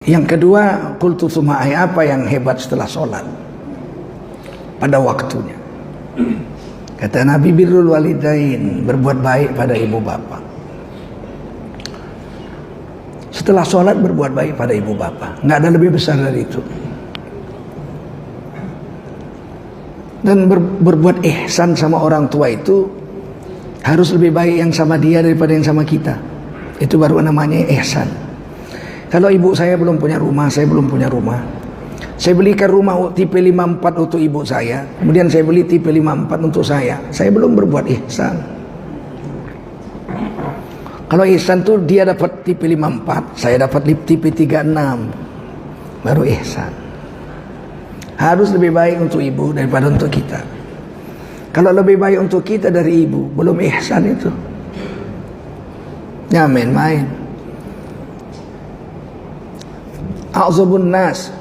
Yang kedua, qultu tsumma ay, apa yang hebat setelah sholat pada waktunya? Kata Nabi, birrul walidain, berbuat baik pada ibu bapak. Setelah sholat berbuat baik pada ibu bapak, nggak ada lebih besar dari itu. Dan berbuat ihsan sama orang tua itu harus lebih baik yang sama dia daripada yang sama kita. Itu baru namanya ihsan. Kalau ibu saya belum punya rumah, saya belum punya rumah, saya belikan rumah tipe 54 untuk ibu saya, kemudian saya beli tipe 54 untuk saya belum berbuat ihsan. Kalau ihsan tuh dia dapat tipe 54, saya dapat tipe 36, baru ihsan. Harus lebih baik untuk ibu daripada untuk kita. Kalau lebih baik untuk kita dari ibu, belum ihsan itu. Ya main-main. A'zabun nas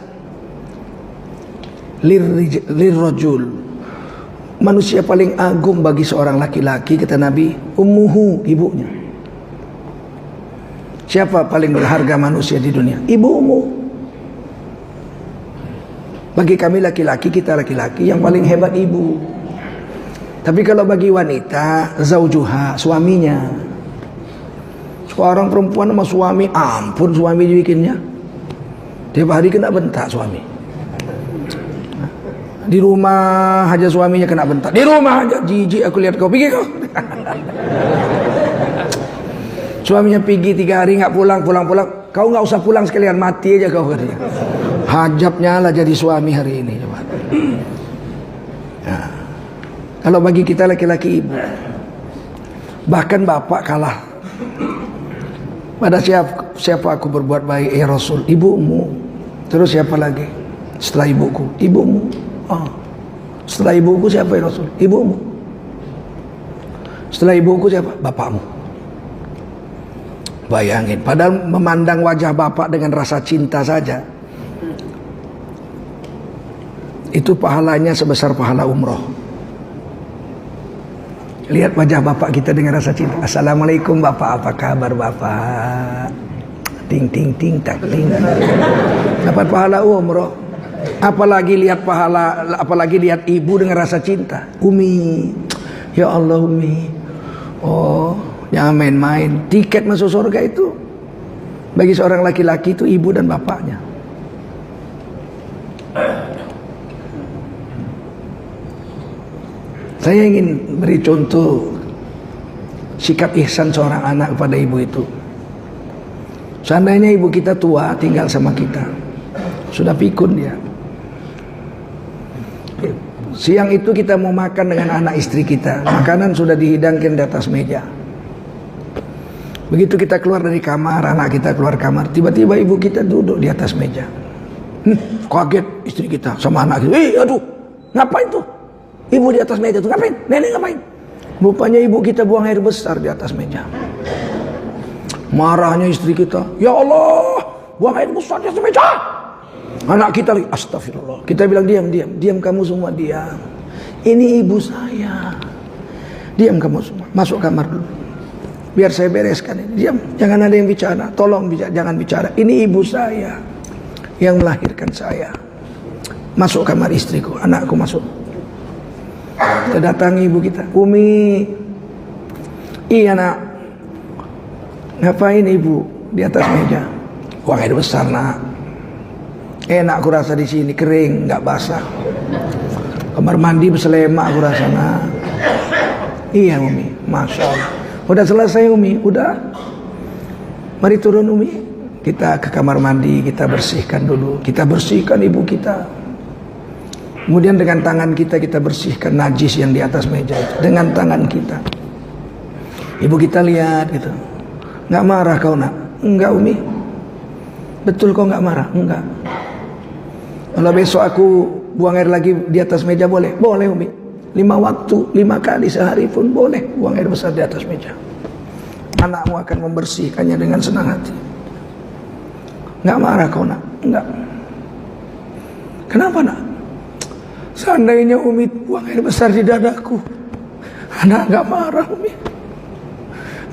lirrajul, manusia paling agung bagi seorang laki-laki, kata Nabi, ummuhu, ibunya. Siapa paling berharga manusia di dunia? Ibumu. Bagi kami laki-laki, kita laki-laki, yang paling hebat ibu. Tapi kalau bagi wanita, zaujuha, suaminya. Seorang perempuan sama suami, ampun suami dibikinnya. Tiap hari kena bentak suami. Di rumah aja suaminya kena bentak. Di rumah aja, jijik aku lihat kau, pergi kau. Suaminya pergi 3 hari nggak pulang. Kau nggak usah pulang sekalian, mati aja kau, katanya. Hajabnya lah jadi suami hari ini. Ya. Kalau bagi kita laki-laki ibu, bahkan bapak kalah. Pada siapa aku berbuat baik, ya Rasul? Ibumu. Terus siapa lagi? Setelah ibuku, ibumu. Setelah ibuku siapa, ya Rasul? Ibumu. Setelah ibuku siapa? Bapakmu. Bayangin, padahal memandang wajah bapak dengan rasa cinta saja, itu pahalanya sebesar pahala umroh. Lihat wajah bapak kita dengan rasa cinta. Assalamualaikum bapak, apa kabar bapak? Ting ting ting tak ting. Dapat pahala umroh. Apalagi lihat ibu dengan rasa cinta. Umi, ya Allah Umi. Oh, jangan main-main. Tiket masuk surga itu bagi seorang laki-laki itu ibu dan bapaknya. Saya ingin beri contoh sikap ihsan seorang anak kepada ibu itu. Seandainya ibu kita tua tinggal sama kita, sudah pikun dia. Siang itu kita mau makan dengan anak istri kita, makanan sudah dihidangkan di atas meja. Begitu kita keluar dari kamar, anak kita keluar kamar, tiba-tiba ibu kita duduk di atas meja. Kaget istri kita sama anak kita. Aduh, ngapain tuh? Ibu di atas meja tuh ngapain? Nenek ngapain? Rupanya ibu kita buang air besar di atas meja. Marahnya istri kita, ya Allah, buang air besar di atas meja. Anak kita lagi, astagfirullah. Kita bilang diam kamu semua diam. Ini ibu saya. Diam kamu semua, masuk kamar dulu. Biar saya bereskan ini. Diam, jangan ada yang bicara. Tolong jangan bicara. Ini ibu saya yang melahirkan saya. Masuk kamar istriku, anakku masuk. Kita datangi ibu kita. Umi, iya nak, ngapain ibu di atas meja? Buang air besar nak. Enak aku rasa di sini, kering, nggak basah. Kamar mandi berselemak aku rasa nak. Iya Umi, masya Allah. Udah selesai Umi, udah. Mari turun Umi. Kita ke kamar mandi, kita bersihkan dulu. Kita bersihkan ibu kita. Kemudian dengan tangan kita bersihkan najis yang di atas meja itu. Dengan tangan kita. Ibu kita lihat gitu. Nggak marah kau nak? Enggak Umi. Betul kau nggak marah? Enggak. Kalau besok aku buang air lagi di atas meja boleh? Boleh Umi. 5 waktu, 5 kali sehari pun boleh buang air besar di atas meja. Anakmu akan membersihkannya dengan senang hati. Nggak marah kau nak? Enggak. Kenapa nak? Seandainya Umi buang air besar di dadaku, anak nggak marah Umi.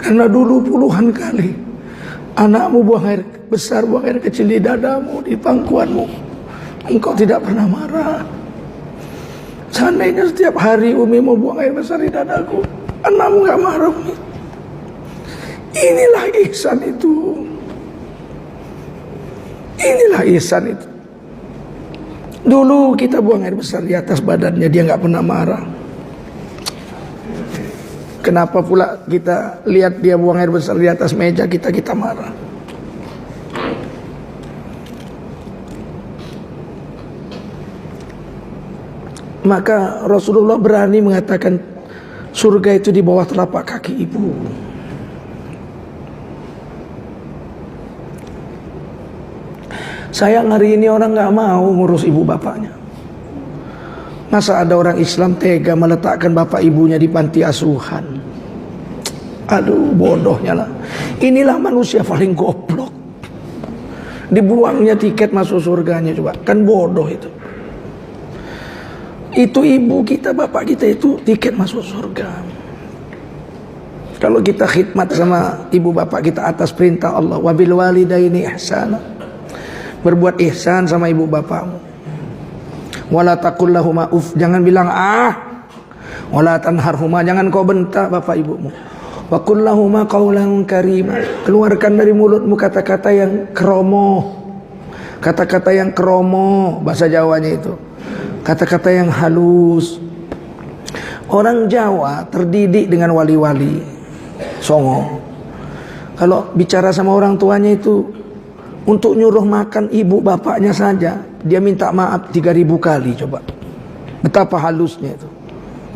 Karena dulu puluhan kali anakmu buang air besar, buang air kecil di dadamu, di pangkuanmu. Engkau tidak pernah marah. Seandainya setiap hari Umi mau buang air besar di dadaku, anakmu gak marah, Umi. Inilah ihsan itu. Inilah ihsan itu. Dulu kita buang air besar di atas badannya, dia gak pernah marah. Kenapa pula kita lihat dia buang air besar di atas meja, kita marah? Maka Rasulullah berani mengatakan surga itu di bawah telapak kaki ibu. Sayang hari ini orang gak mau ngurus ibu bapaknya. Masa ada orang Islam tega meletakkan bapak ibunya di panti asuhan? Aduh, bodohnya lah. Inilah manusia paling goblok. Dibuangnya tiket masuk surganya, coba. Kan bodoh itu. Itu ibu kita, bapak kita itu tiket masuk surga. Kalau kita khidmat sama ibu bapak kita atas perintah Allah, wabil walidaini ihsana, berbuat ihsan sama ibu bapakmu. Wala taqul lahuma uf, jangan bilang wala tanharhuma, jangan kau bentak bapak ibumu. Wa qul lahuma qaulan karima, keluarkan dari mulutmu kata-kata yang kromo. Kata-kata yang kromo, bahasa Jawanya itu. Kata-kata yang halus. Orang Jawa terdidik dengan wali-wali Songo. Kalau bicara sama orang tuanya itu, untuk nyuruh makan ibu bapaknya saja, dia minta maaf 3000 kali, coba. Betapa halusnya itu.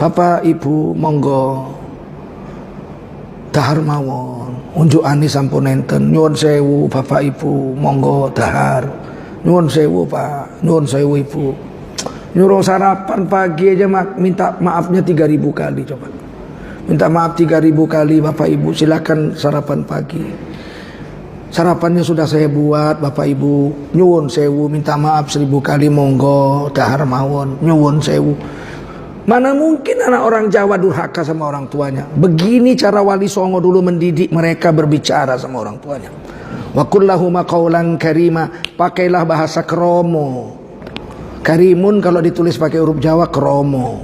Bapak ibu monggo dahar mawon, unjuk ani sampun enten, nyuwun sewu bapak ibu monggo dahar, nyuwun sewu pak, nyuwun sewu ibu. Nyuruh sarapan pagi aja minta maafnya 3000 kali, coba. Minta maaf 3000 kali, bapak ibu silakan sarapan pagi. Sarapannya sudah saya buat, bapak ibu nyuwun sewu, minta maaf 1000 kali, monggo dahar mawon, nyuwun sewu. Mana mungkin anak orang Jawa durhaka sama orang tuanya. Begini cara wali Songo dulu mendidik mereka berbicara sama orang tuanya. Wa qul lahuma qaulan karima, pakailah bahasa kromo. Karimun kalau ditulis pakai huruf Jawa kromo.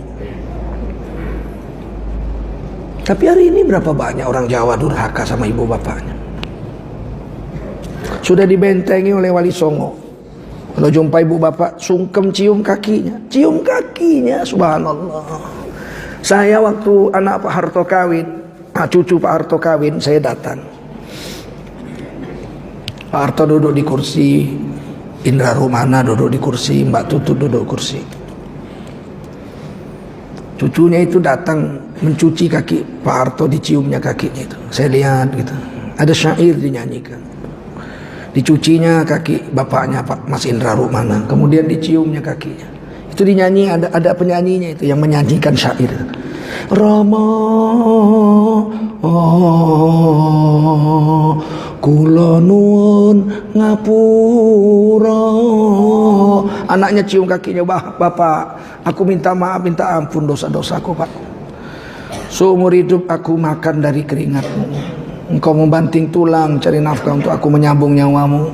Tapi hari ini berapa banyak orang Jawa durhaka sama ibu bapaknya. Sudah dibentengi oleh wali Songo. Kalau jumpa ibu bapak, sungkem cium kakinya. Cium kakinya, subhanallah. Saya waktu anak Pak Harto kawin, cucu Pak Harto kawin, saya datang. Pak Harto duduk di kursi, Indra Rumana duduk di kursi, Mbak Tutut duduk kursi. Cucunya itu datang mencuci kaki Pak Harto, diciumnya kakinya itu. Saya lihat gitu. Ada syair dinyanyikan. Dicucinya kaki bapaknya Pak Mas Indra Rumana, kemudian diciumnya kakinya. Itu dinyanyi, ada penyanyinya itu yang menyanyikan syair. Rama kula nuwun ngapura. Anaknya cium kakinya, bapak, aku minta maaf, minta ampun dosa-dosaku Pak. Seumur hidup aku makan dari keringatmu. Engkau membanting tulang cari nafkah untuk aku menyambung nyawamu.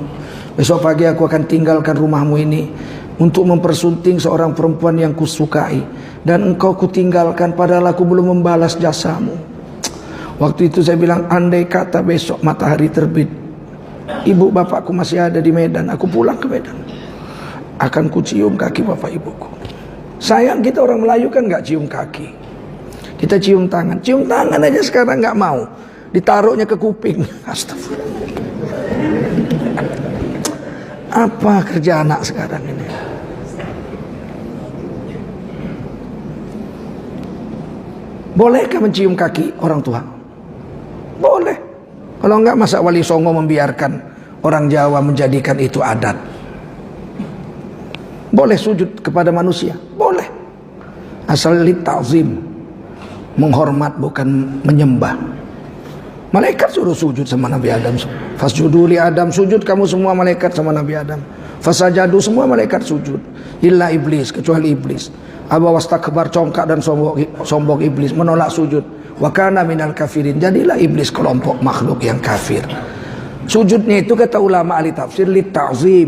Besok pagi aku akan tinggalkan rumahmu ini untuk mempersunting seorang perempuan yang kusukai, dan engkau kutinggalkan padahal aku belum membalas jasamu. Waktu itu saya bilang, andai kata besok matahari terbit, ibu bapakku masih ada di Medan, aku pulang ke Medan, akan kucium kaki bapak ibuku. Sayang kita orang Melayu kan gak cium kaki, kita cium tangan. Cium tangan aja sekarang gak mau, ditaruhnya ke kuping. Astagfirullah. Apa kerja anak sekarang ini? Bolehkah mencium kaki orang tua? Boleh. Kalau enggak, masa wali Songo membiarkan orang Jawa menjadikan itu adat? Boleh sujud kepada manusia? Boleh. Asal ta'zim, menghormat bukan menyembah. Malaikat suruh sujud sama Nabi Adam. Fasjudu li Adam, sujud kamu semua malaikat sama Nabi Adam. Fasajadu, semua malaikat sujud. Illa iblis, kecuali iblis. Aba wastakbar, congkak dan sombong iblis, menolak sujud. Wa kana minal kafirin, jadilah iblis kelompok makhluk yang kafir. Sujudnya itu kata ulama ahli tafsir lita'zim,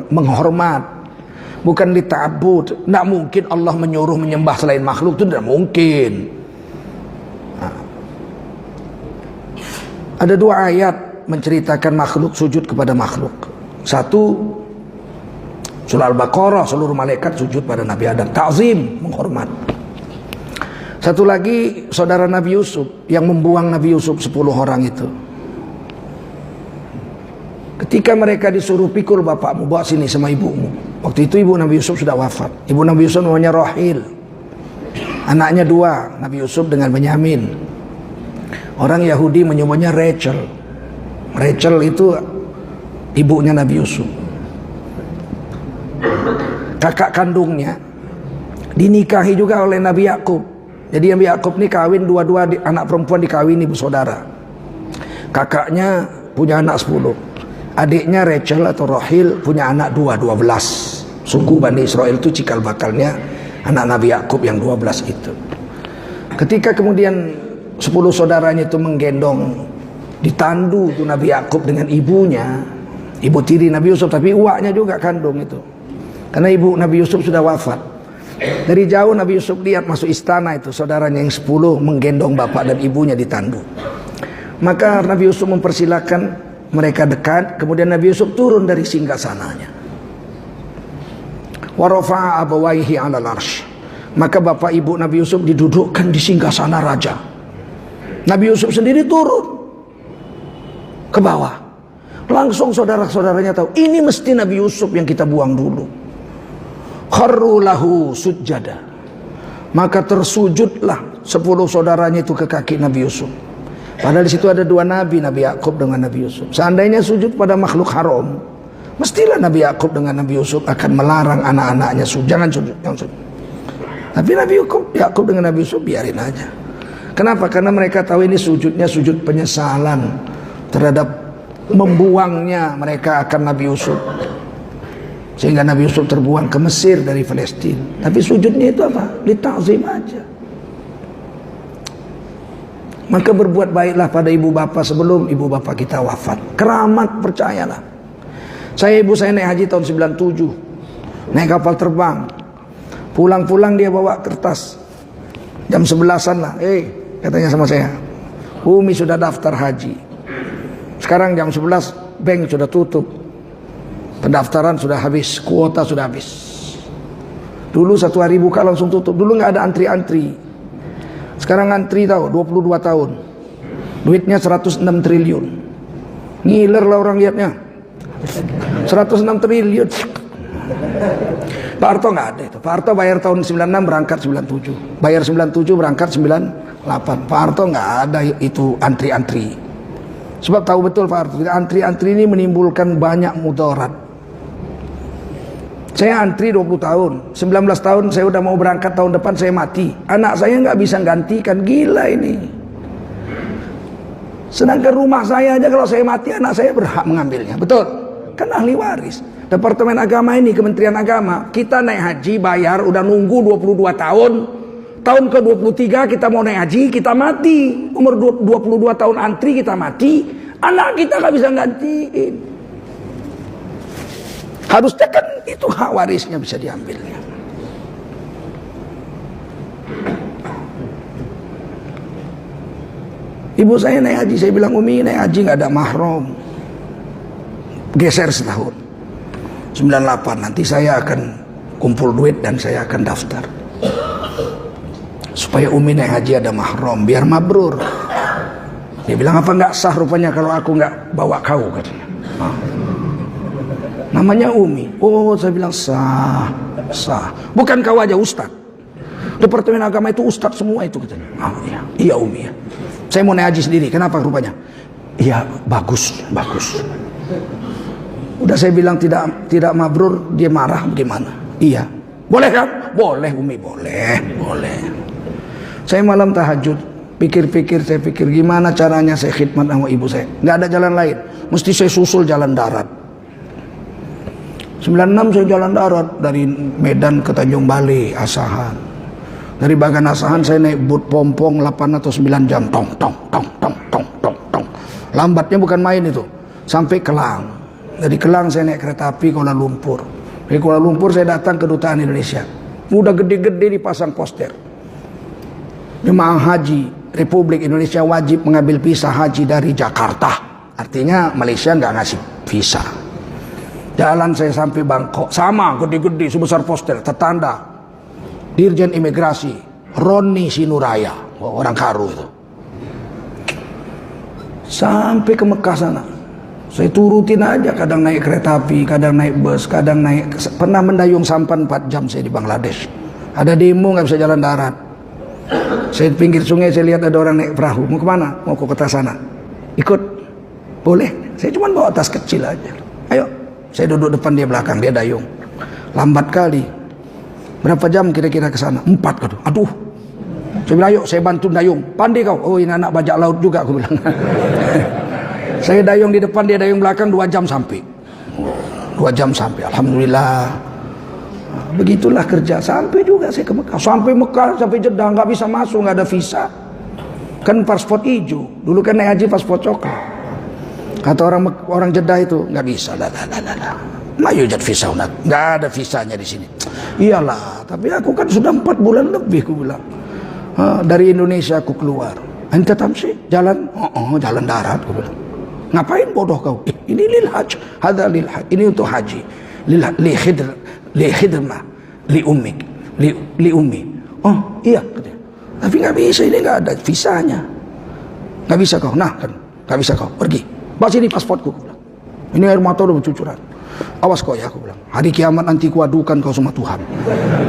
menghormat, bukan lita'abbud. Tidak mungkin Allah menyuruh menyembah selain makhluk, itu tidak mungkin. Ada dua ayat menceritakan makhluk sujud kepada makhluk. Satu, surah Al-Baqarah, seluruh malaikat sujud pada Nabi Adam, ta'zim, menghormat. Satu lagi, saudara Nabi Yusuf yang membuang Nabi Yusuf 10 orang itu. Ketika mereka disuruh pikul bapakmu, bawa sini sama ibumu. Waktu itu ibu Nabi Yusuf sudah wafat. Ibu Nabi Yusuf namanya Rahil. Anaknya 2, Nabi Yusuf dengan Benyamin. Orang Yahudi menyebutnya Rachel. Rachel itu ibunya Nabi Yusuf. Kakak kandungnya dinikahi juga oleh Nabi Yakub. Jadi Nabi Yakub ini kawin dua-dua anak perempuan dikawini bersaudara. Kakaknya punya anak 10. Adiknya Rachel atau Rahil punya anak 12. Suku Bani Israel itu cikal bakalnya anak Nabi Yakub yang 12 itu. Ketika kemudian 10 saudaranya itu menggendong, ditandu itu Nabi Yakub dengan ibunya, ibu tiri Nabi Yusuf, tapi uaknya juga kandung itu. Karena ibu Nabi Yusuf sudah wafat. Dari jauh Nabi Yusuf lihat masuk istana itu saudaranya yang 10 menggendong bapak dan ibunya ditandu. Maka Nabi Yusuf mempersilahkan mereka dekat, kemudian Nabi Yusuf turun dari singgasananya. Wa rafa'a abawaihi 'alal 'arsy. Maka bapak ibu Nabi Yusuf didudukkan di singgasana raja. Nabi Yusuf sendiri turun ke bawah. Langsung saudara-saudaranya tahu, ini mesti Nabi Yusuf yang kita buang dulu. Kharru lahu sujjada. Maka tersujudlah 10 saudaranya itu ke kaki Nabi Yusuf. Padahal di situ ada 2 nabi, Nabi Yakub dengan Nabi Yusuf. Seandainya sujud pada makhluk haram, mestilah Nabi Yakub dengan Nabi Yusuf akan melarang anak-anaknya sujud, jangan sujud, jangan sujud. Tapi Nabi Yakub dengan Nabi Yusuf biarin aja. Kenapa? Karena mereka tahu ini sujudnya sujud penyesalan terhadap membuangnya mereka akan Nabi Yusuf. Sehingga Nabi Yusuf terbuang ke Mesir dari Palestina. Tapi sujudnya itu apa? Ditazim aja. Maka berbuat baiklah pada ibu bapa sebelum ibu bapa kita wafat. Keramat, percayalah. Ibu saya naik haji tahun 97. Naik kapal terbang. Pulang-pulang dia bawa kertas. Jam 11-an lah. Katanya sama saya, Umi sudah daftar haji. Sekarang jam 11 bank sudah tutup. Pendaftaran sudah habis, kuota sudah habis. Dulu 1 hari buka langsung tutup. Dulu nggak ada antri-antri. Sekarang antri tahu 22 tahun. Duitnya 106 triliun. Ngiler lah orang lihatnya. 106 triliun. Pak Harto nggak ada itu. Pak Harto bayar tahun 96 berangkat 97. Bayar 97 berangkat 98. Pak Harto nggak ada itu antri-antri. Sebab tahu betul Pak Harto, antri-antri ini menimbulkan banyak mudarat. Saya antri 20 tahun, 19 tahun saya udah mau berangkat, tahun depan saya mati. Anak saya nggak bisa gantikan, gila ini. Sedangkan rumah saya aja kalau saya mati anak saya berhak mengambilnya, betul? Kan ahli waris. Departemen Agama ini, Kementerian Agama, kita naik haji bayar, udah nunggu 22 tahun. Tahun ke-23 kita mau naik haji, kita mati. Umur 22 tahun antri kita mati, anak kita nggak bisa gantiin. Harusnya kan itu hak warisnya bisa diambilnya. Ibu saya naik haji, saya bilang Umi naik haji nggak ada mahram. Geser setahun. 98 nanti saya akan kumpul duit dan saya akan daftar. Supaya Umi naik haji ada mahram, biar mabrur. Dia bilang apa nggak sah rupanya kalau aku nggak bawa kau katanya. Namanya Umi. Oh, saya bilang sah. Bukan kau aja Ustaz. Departemen Agama itu Ustaz semua itu katanya. Iya. Iya Umi ya. Saya mau naik haji sendiri. Kenapa rupanya? Iya, bagus. Udah saya bilang tidak mabrur, dia marah bagaimana? Iya. Boleh kan? Boleh Umi, boleh. Saya malam tahajud, saya pikir gimana caranya saya khidmat sama ibu saya. Nggak ada jalan lain. Mesti saya susul jalan darat. 96 saya jalan darat dari Medan ke Tanjung Balai, Asahan. Dari Bagan Asahan saya naik boot pompong 8 atau 9 jam. Tong. Lambatnya bukan main itu. sampai Kelang. Dari Kelang saya naik kereta api Kuala Lumpur. Dari Kuala Lumpur saya datang ke Kedutaan Indonesia. Udah gede-gede dipasang poster. Jemaah haji Republik Indonesia wajib mengambil visa haji dari Jakarta. Artinya Malaysia nggak ngasih visa. Jalan saya sampai Bangkok, sama gede-gede sebesar poster, tertanda Dirjen Imigrasi Roni Sinuraya, orang Karu itu. Sampai ke Mekah sana, saya turutin aja, kadang naik kereta api, kadang naik bus, kadang naik, pernah mendayung sampan 4 jam saya di Bangladesh. Ada demo nggak bisa jalan darat. Saya di pinggir sungai, saya lihat ada orang naik perahu, mau kemana? Mau ke kota sana. Ikut? Boleh. Saya cuma bawa tas kecil aja. Ayo. Saya duduk depan, dia belakang, dia dayung. Lambat kali. Berapa jam kira-kira ke sana? 4 kata. Aduh. Saya bilang, ayo saya bantu dayung. Pandai kau? Oh, ini anak bajak laut juga, aku bilang. Saya dayung di depan, dia dayung belakang, 2 jam sampai. 2 jam sampai. Alhamdulillah. Begitulah kerja. Sampai juga saya ke Mekah. Sampai Mekah, sampai Jeddah, nggak bisa masuk, nggak ada visa. Kan paspor hijau. Dulu kan naik haji paspor coklat. Kata orang Jeddah itu nggak bisa, nggak yujad visa, nggak ada visanya di sini. Iyalah, tapi aku kan sudah 4 bulan lebih, aku bilang. Dari Indonesia aku keluar. Ente tamsi jalan, jalan darat, aku bilang. Ngapain bodoh kau? Ini lil haj, hada lil haj. Ini untuk haji, li khidmah, li ummi. Oh iya, tapi nggak bisa, ini nggak ada visanya. Nggak bisa kau, nah kan, nggak bisa kau pergi. Bawa sini pasportku, aku bilang. Ini air mata udah bercucuran. Awas kau ya, aku bilang. Hari kiamat nanti kuadukan kau sama Tuhan.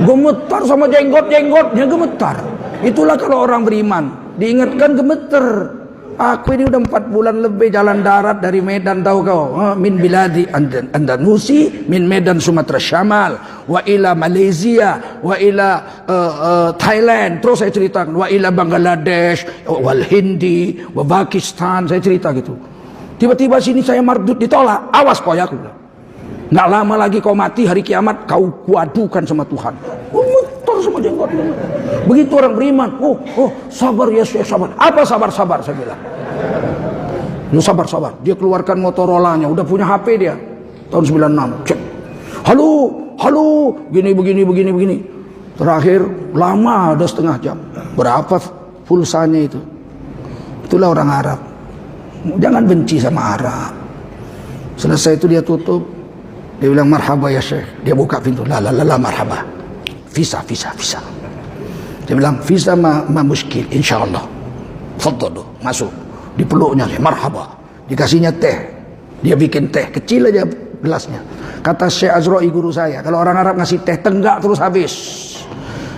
Gemetar sama jenggot-jenggotnya, gemetar. Itulah kalau orang beriman. Diingatkan gemeter. Aku ini udah 4 bulan lebih jalan darat dari Medan, tahu kau? Min biladi Andalusi, min Medan Sumatera Syamal, wa ila Malaysia, wa ila Thailand. Terus saya ceritakan, wa ila Bangladesh, wal Hindi, wa Pakistan. Saya cerita gitu. Tiba-tiba sini saya mardut ditolak. Awas kau ya, aku bilang. Nggak lama lagi kau mati, hari kiamat kau kuadukan sama Tuhan. Mutar sama jenggotnya. Begitu orang beriman. Oh sabar ya, sabar. Apa sabar saya bilang. Lu sabar. Dia keluarkan Motorola-nya, udah punya HP dia. Tahun 96. Cek. Halo. Begini. Terakhir lama ada setengah jam. Berapa pulsanya itu? Itulah orang Arab. Jangan benci sama Arab. Selesai itu dia tutup. Dia bilang marhaba ya Syekh. Dia buka pintu. La marhaba. Visa. Dia bilang visa ma muskil insyaallah. Fadhalu, masuk. Dipeluknya saya, marhaba. Dikasihnya teh. Dia bikin teh kecil aja gelasnya. Kata Syekh Azra'i guru saya, kalau orang Arab ngasih teh tenggak terus habis.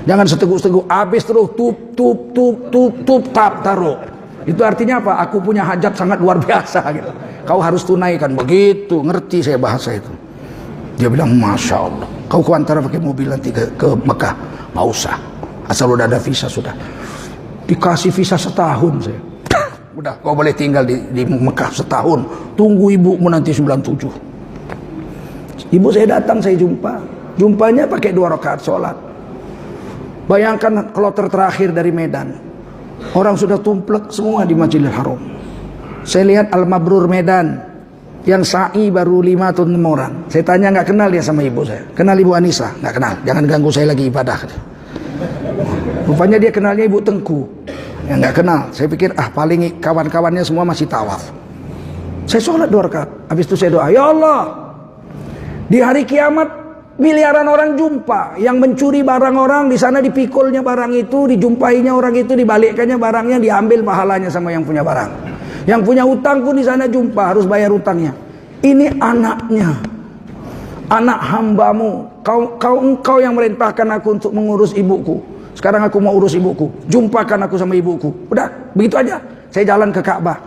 Jangan seteguk-seteguk, habis terus tup taruh. Itu artinya apa? Aku punya hajat sangat luar biasa gitu. Kau harus tunaikan. Begitu, ngerti saya bahasa itu. Dia bilang, Masya Allah. Kau antara pakai mobil nanti ke Mekah. Nggak usah. Asal udah ada visa sudah. Dikasih visa setahun saya. Udah, kau boleh tinggal di Mekah setahun. Tunggu ibumu nanti 97. Ibu saya datang, saya jumpa. Jumpanya pakai 2 rakaat sholat. Bayangkan kloter terakhir dari Medan. Orang sudah tumplek semua di Masjidil Haram. Saya lihat Al-Mabrur Medan. Yang sa'i baru 5 atau 6 orang. Saya tanya, nggak kenal dia sama ibu saya. Kenal Ibu Anissa? Nggak kenal. Jangan ganggu saya lagi ibadah. Rupanya dia kenalnya Ibu Tengku. Yang nggak kenal. Saya pikir paling kawan-kawannya semua masih tawaf. Saya sholat 2 rakaat. Habis itu saya doa, ya Allah, di hari kiamat miliaran orang jumpa. Yang mencuri barang orang, di sana dipikulnya barang itu, dijumpainya orang itu, dibalikkannya barangnya, diambil pahalanya sama yang punya barang. Yang punya hutang pun di sana jumpa, harus bayar hutangnya. Ini anaknya, anak hambamu. Engkau yang merintahkan aku untuk mengurus ibuku. Sekarang aku mau urus ibuku. Jumpakan aku sama ibuku. Udah, begitu aja. Saya jalan ke Ka'bah.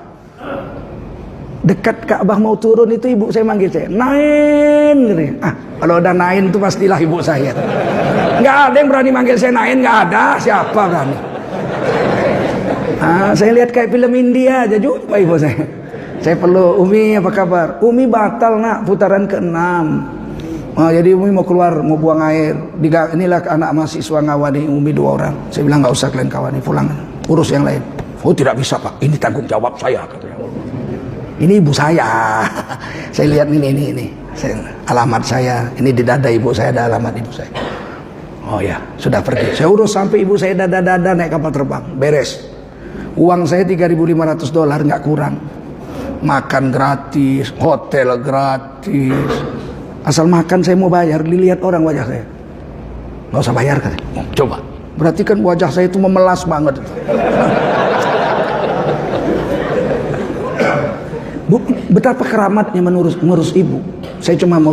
Dekat Ka'bah mau turun itu ibu saya manggil saya, Nain. Kalau udah Nain itu pastilah ibu saya. Nggak ada yang berani manggil saya Nain, nggak ada. Siapa berani? Saya lihat kayak film India aja, jumpa ibu saya. Saya perlu, Umi apa kabar? Umi batal nak, putaran ke-6. Jadi Umi mau keluar, mau buang air. Inilah anak mahasiswa ngawani Umi 2 orang. Saya bilang nggak usah kalian kawani, pulang urus yang lain. Oh tidak bisa Pak, ini tanggung jawab saya katanya. Ini ibu saya. Saya lihat ini. Alamat saya. Ini di dada ibu saya, ada alamat ibu saya. Oh ya, sudah pergi. Saya urus sampai ibu saya dada-dada naik kapal terbang. Beres. Uang saya $3.500 nggak kurang. Makan gratis, hotel gratis. Asal makan saya mau bayar, dilihat orang wajah saya. Nggak usah bayar kan? Oh, coba. Berarti kan wajah saya itu memelas banget. Betapa keramatnya mengurus ibu. Saya cuma mau